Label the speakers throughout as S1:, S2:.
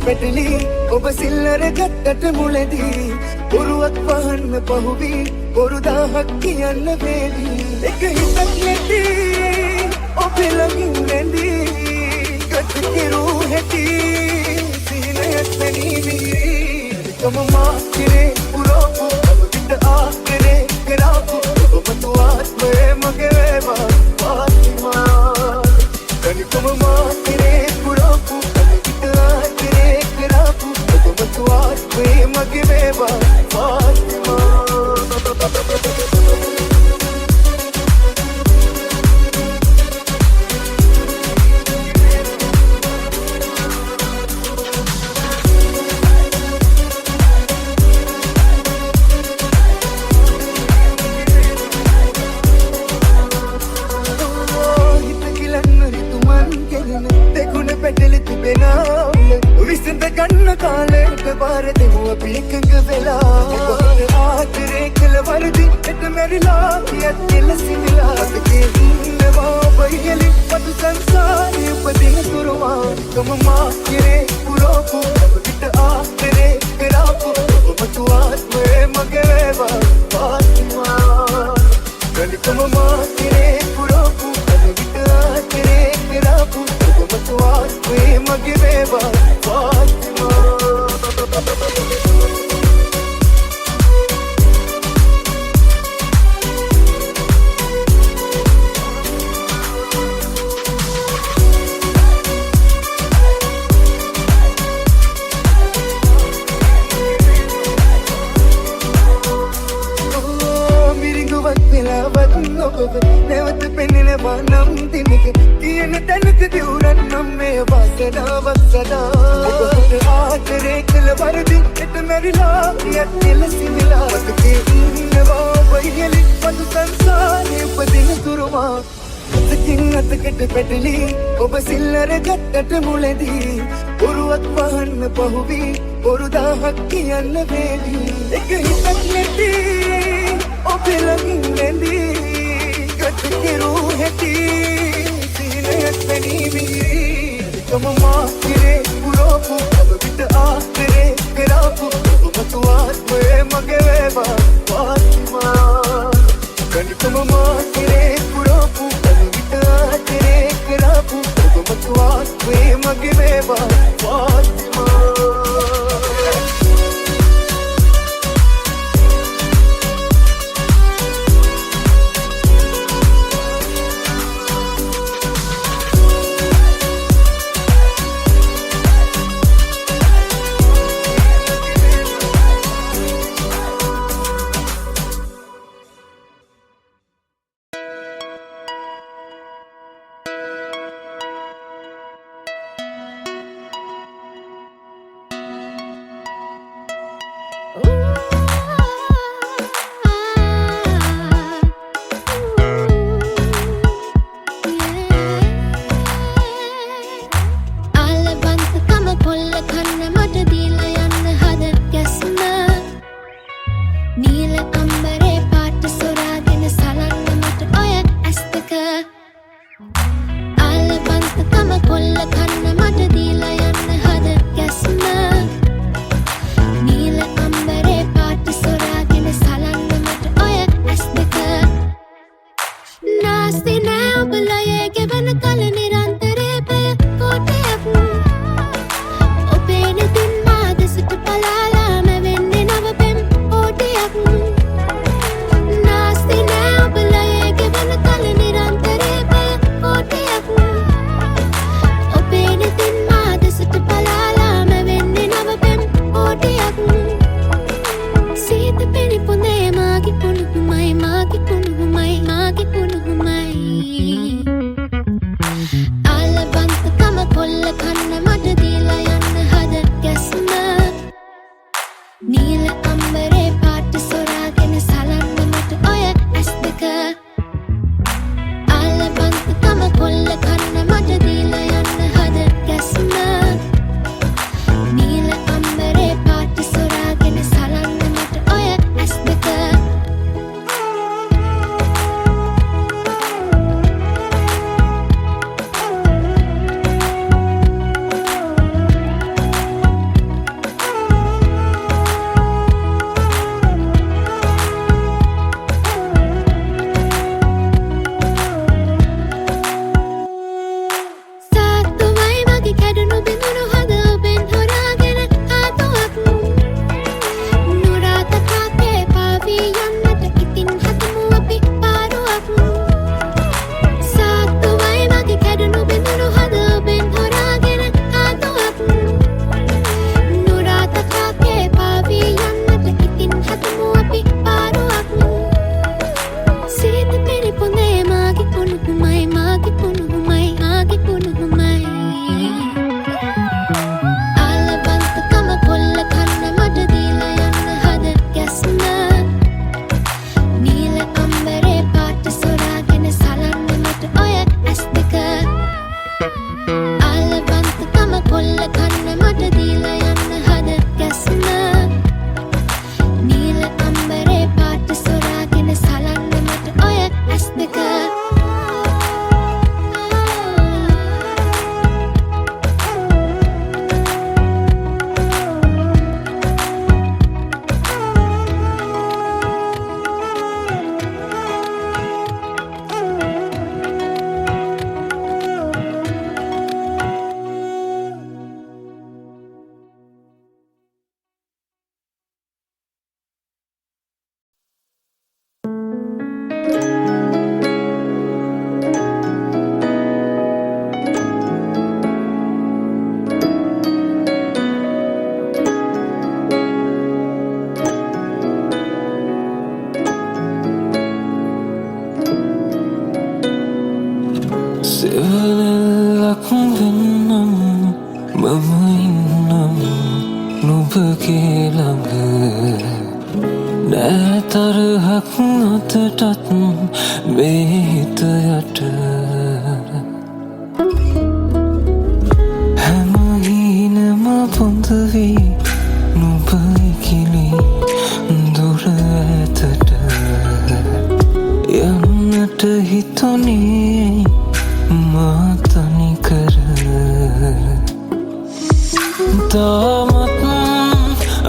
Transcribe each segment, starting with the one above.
S1: පැටලි ඔබ සිල්ලර ගත්තට මුලදී බොරුවක් වහන්න පහුවී බොරු දහක් කියන්න වේවි එක හිතක් නැති ඔබ ළඟින් රැඳී ගත කෙරූ හැටි සීනයක් පැනීවි තම මා කිරේ පුරෝපු ඔබ විට ආකරේ කරාපු ඔබ තුවාත්මය මගේ වේවා පාතිමා තනිකම මා කිරේ පුරෝපු we magi beba Fatima කාලයට බාර දෙමු අපි එකඟ වෙලා ඔබට ආදරේ කළ වරදි එත මැරිලා කියත් කෙලසිලා අපේ ඉන්නවා බයිලි පතු සංසාරේ උපදින තුරුමා කම මා කිරේ පුරෝපු අපිට ආදරේ කරාපු ඔබ තුආත්මේ මගේ වේවා පාතිමා කලිකම මා කිරේ පුරෝපු අපිට ආදරේ කරාපු ඔබ තුආත්මේ මගේ වේවා නැවත පෙනෙනවා නම් දිනක කියන තැනක දිවුරන්නම් මේ වාසනාවක් සදා ඔබට ආදරේ කළ වරදි එත මැරිලා කියත් කෙලසිලා මතකේ ඉන්නවා බයිලි පතු සංසාරේ උපදින තුරුමා අතකින් අතකට පැටලි ඔබ සිල්ලර ගත්තට මුලදී බොරුවක් වහන්න පහුවී බොරු දහක් කියන්න වේවි එක හිතක් නැති ඔබ ළඟින් රැඳී ගත කෙරූ හැටි සීනයක් පැනීවි තම මා කිරේ පුරෝපු ඔබ විට ආදරේ කරාපු ඔබ තුආත්මය මගේ වේවා පාතිමා කනිකම මා කිරේ පුරෝපු ඔබ විට ආදරේ කරාපු ඔබ තුආත්මය මගේ වේවා පාතිමා
S2: සෙවනැල්ලක් වෙන්නම් මම ඉන්නම් නුඹගේ ළඟ නෑ තරහක් අතටත් මේ හිත යට හැම හීනම පොඳ වී නුඹ ඉකිලි දුර ඇතට යන්නට හිතුනේ මා තනිකර තාමත්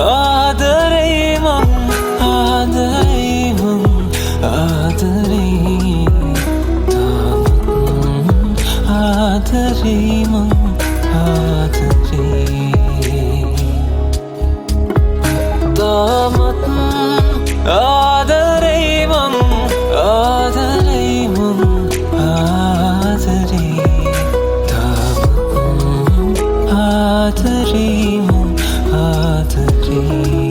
S2: ආදරේ මං ආදරේ මං ආදරේ තාමත් ආදරේ මං ආදරේ තාමත් ආදරේ මං ආදරේ මං ආදරේ තාමත් ආදරේ මං ආදරේ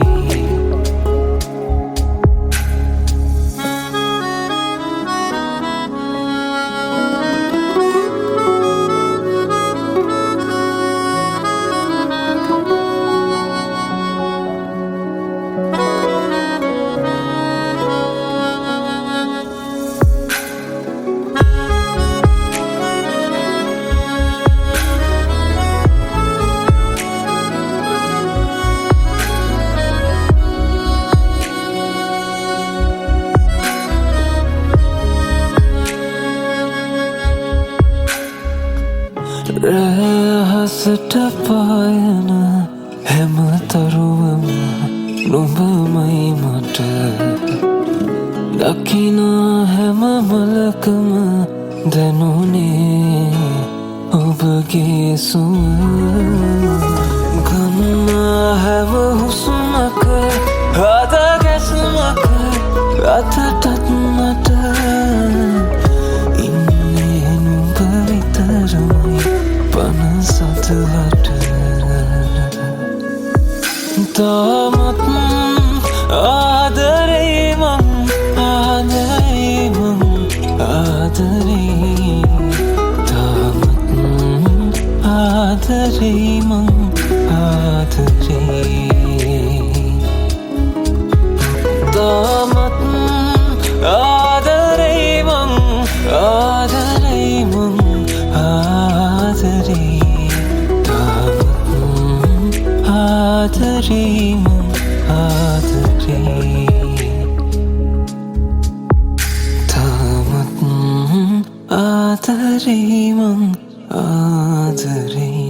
S2: රහසට පායන හැම තරුවම නුඹමයි මට දකින හැම මලකම දැනුනේ ඔබගේ සුව ගන්න හැම හුස්මක අත ගැස්මක අතටත් මට ඉන්නේ නුඹ විතරමයි පනසතවට තාමත් ආදරේ මං ආදරේ මං ආදරේ තාමත් ආදරේ මං ආදරේ තාමත් ආදරේ මං ආදරේ මං ආදරේ තාමත් ආදරේ මං ආදරේ තාමත් ආදරේ මං ආදරේ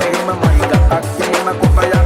S3: එහෙම මයි ගතක් එහෙම කොපයක්